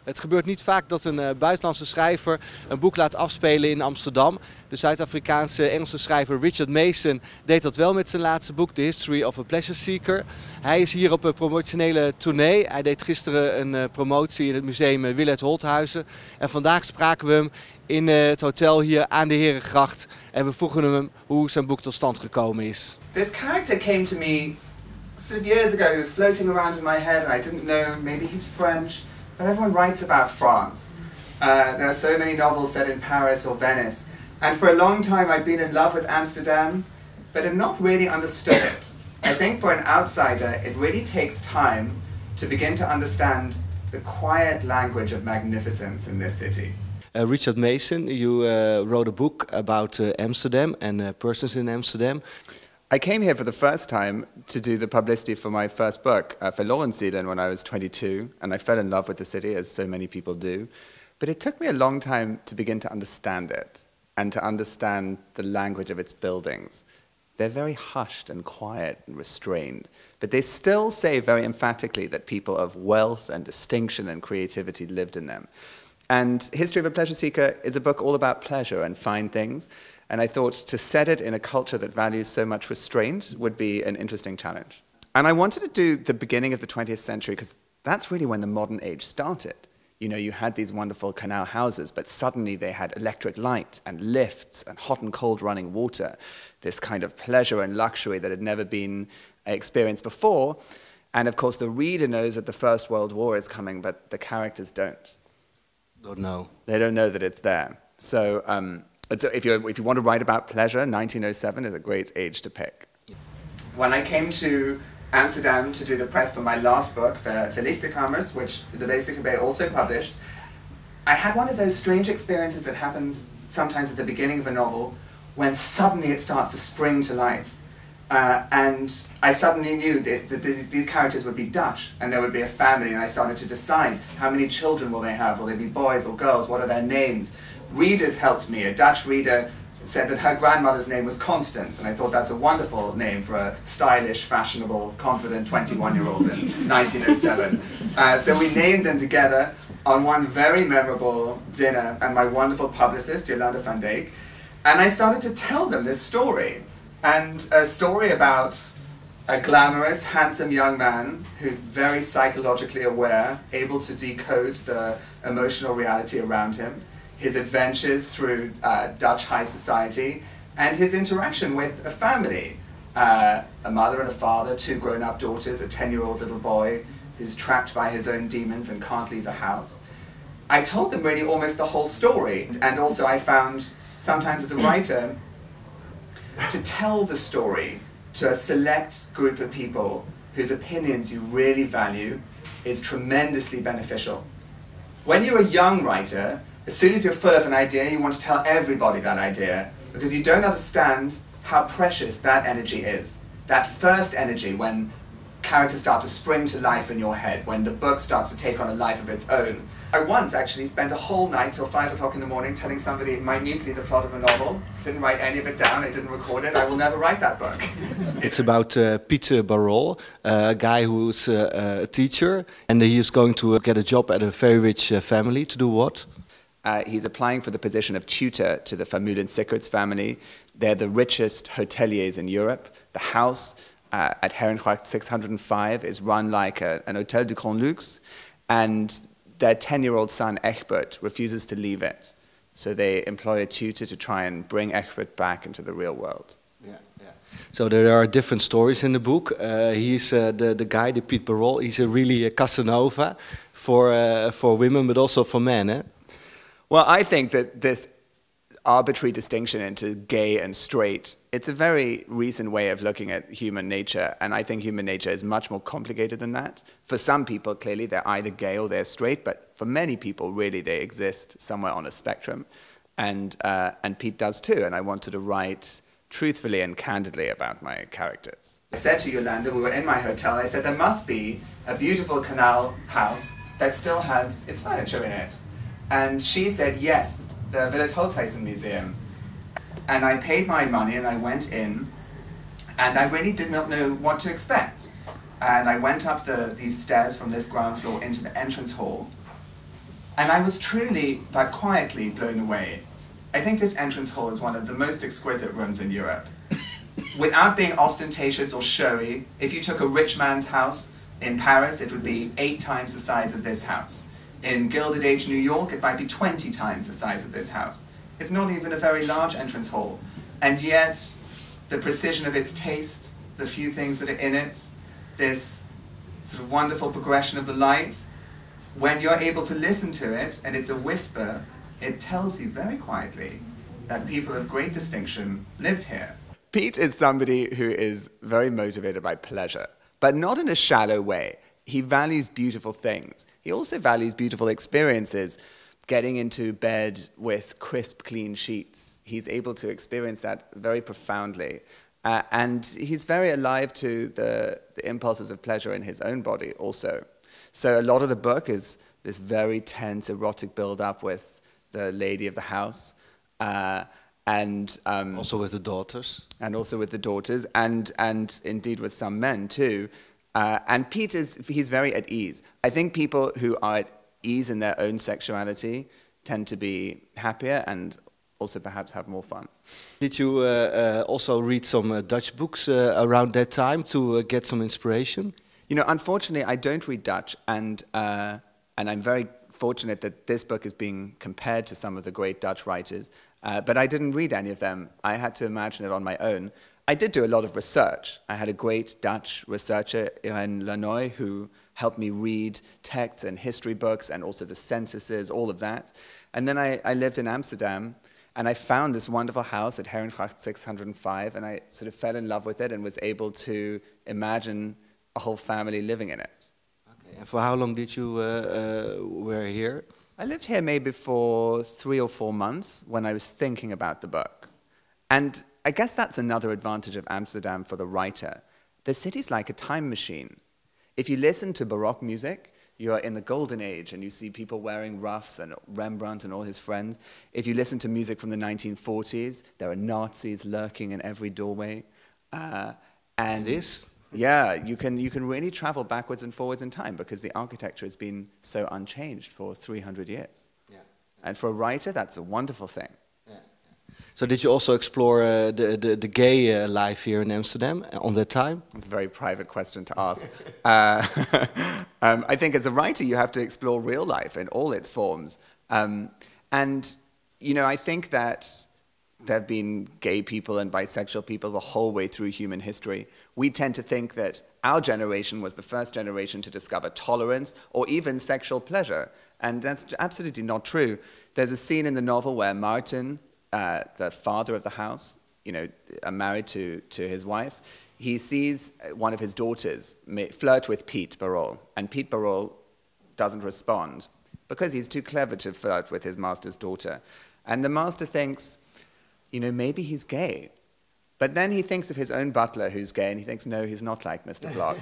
Het gebeurt niet vaak dat een buitenlandse schrijver een boek laat afspelen in Amsterdam. De Zuid-Afrikaanse Engelse schrijver Richard Mason deed dat wel met zijn laatste boek, The History of a Pleasure Seeker. Hij is hier op een promotionele tournee. Hij deed gisteren een promotie in het museum Willet Holthuizen. En vandaag spraken we hem in het hotel hier aan de Herengracht. En we vroegen hem hoe zijn boek tot stand gekomen is. This character came to me sort of years ago. He was floating around in my head and I didn't know, maybe he's French. But everyone writes about France. There are so many novels set in Paris or Venice. And for a long time I'd been in love with Amsterdam, but have not really understood it. I think for an outsider it really takes time to begin to understand the quiet language of magnificence in this city. Richard Mason, you wrote a book about Amsterdam and persons in Amsterdam. I came here for the first time to do the publicity for my first book, Verloren when I was 22, and I fell in love with the city, as so many people do. But it took me a long time to begin to understand it, and to understand the language of its buildings. They're very hushed and quiet and restrained, but they still say very emphatically that people of wealth and distinction and creativity lived in them. And History of a Pleasure Seeker is a book all about pleasure and fine things. And I thought to set it in a culture that values so much restraint would be an interesting challenge. And I wanted to do the beginning of the 20th century because that's really when the modern age started. You know, you had these wonderful canal houses, but suddenly they had electric light and lifts and hot and cold running water, this kind of pleasure and luxury that had never been experienced before. And of course, the reader knows that the First World War is coming, but the characters don't. Don't know. They don't know that it's there. So if you want to write about pleasure, 1907 is a great age to pick. When I came to Amsterdam to do the press for my last book, Verlichterkamers, which the Basic Bay also published, I had one of those strange experiences that happens sometimes at the beginning of a novel when suddenly it starts to spring to life. And I suddenly knew that these characters would be Dutch, and there would be a family, and I started to decide how many children will they have, will they be boys or girls, what are their names? Readers helped me. A Dutch reader said that her grandmother's name was Constance, and I thought that's a wonderful name for a stylish, fashionable, confident 21-year-old in 1907. So we named them together on one very memorable dinner, and my wonderful publicist, Jolanda van Dijk, and I started to tell them this story. And a story about a glamorous, handsome young man who's very psychologically aware, able to decode the emotional reality around him, his adventures through Dutch high society, and his interaction with a family. A mother and a father, two grown-up daughters, a 10-year-old little boy who's trapped by his own demons and can't leave the house. I told them really almost the whole story, and also I found, sometimes as a writer, to tell the story to a select group of people whose opinions you really value is tremendously beneficial. When you're a young writer, as soon as you're full of an idea, you want to tell everybody that idea because you don't understand how precious that energy is. That first energy when characters start to spring to life in your head, when the book starts to take on a life of its own. I once actually spent a whole night till 5 o'clock in the morning telling somebody minutely the plot of a novel. Didn't write any of it down, I didn't record it, I will never write that book. It's about Piet Barol, a guy who's a teacher, and he is going to get a job at a very rich family. To do what? He's applying for the position of tutor to the Vermeulen Sickerts family. They're the richest hoteliers in Europe. The house at Herengracht 605 is run like an Hotel du Grand Luxe, and their 10-year-old son, Egbert, refuses to leave it. So they employ a tutor to try and bring Egbert back into the real world. Yeah, yeah. So there are different stories in the book. He's the guy, the Piet Barol, he's a really Casanova for women, but also for men, eh? Well, I think that this arbitrary distinction into gay and straight, it's a very recent way of looking at human nature, and I think human nature is much more complicated than that. For some people, clearly, they're either gay or they're straight, but for many people, really, they exist somewhere on a spectrum, and Pete does too, and I wanted to write truthfully and candidly about my characters. I said to Jolanda, we were in my hotel, I said there must be a beautiful canal house that still has its furniture in it. And she said yes, the Willet Holthuizen Museum. And I paid my money and I went in, and I really did not know what to expect. And I went up these stairs from this ground floor into the entrance hall, And I was truly, but quietly, blown away. I think this entrance hall is one of the most exquisite rooms in Europe. Without being ostentatious or showy, if you took a rich man's house in Paris, it would be 8 times the size of this house. In Gilded Age New York, it might be 20 times the size of this house. It's not even a very large entrance hall. And yet, the precision of its taste, the few things that are in it, this sort of wonderful progression of the light, when you're able to listen to it, and it's a whisper, it tells you very quietly that people of great distinction lived here. Pete is somebody who is very motivated by pleasure, but not in a shallow way. He values beautiful things. He also values beautiful experiences, getting into bed with crisp, clean sheets. He's able to experience that very profoundly. And he's very alive to the impulses of pleasure in his own body also. So a lot of the book is this very tense, erotic build-up with the lady of the house. Also with the daughters. And also with the daughters, and indeed with some men too. And Pete he's very at ease. I think people who are at ease in their own sexuality tend to be happier and also perhaps have more fun. Did you also read some Dutch books around that time to get some inspiration? You know, unfortunately, I don't read Dutch, and I'm very fortunate that this book is being compared to some of the great Dutch writers, but I didn't read any of them. I had to imagine it on my own. I did do a lot of research. I had a great Dutch researcher in Lanoy who helped me read texts and history books and also the censuses, all of that. And then I lived in Amsterdam, and I found this wonderful house at Herengracht 605, and I sort of fell in love with it and was able to imagine a whole family living in it. Okay. And for how long did you were here? I lived here maybe for 3 or 4 months when I was thinking about the book. And I guess that's another advantage of Amsterdam for the writer. The city's like a time machine. If you listen to Baroque music, you're in the golden age and you see people wearing ruffs and Rembrandt and all his friends. If you listen to music from the 1940s, there are Nazis lurking in every doorway. And this? Yeah, you can really travel backwards and forwards in time because the architecture has been so unchanged for 300 years. Yeah. And for a writer, that's a wonderful thing. Yeah. So did you also explore the gay life here in Amsterdam on that time? It's a very private question to ask. I think as a writer, you have to explore real life in all its forms. And, you know, I think that there have been gay people and bisexual people the whole way through human history. We tend to think that our generation was the first generation to discover tolerance or even sexual pleasure. And that's absolutely not true. There's a scene in the novel where Martin, the father of the house, you know, married to his wife, he sees one of his daughters flirt with Pete Barol, and Pete Barol doesn't respond because he's too clever to flirt with his master's daughter. And the master thinks, you know, maybe he's gay. But then he thinks of his own butler who's gay, and he thinks, no, he's not like Mr. Block.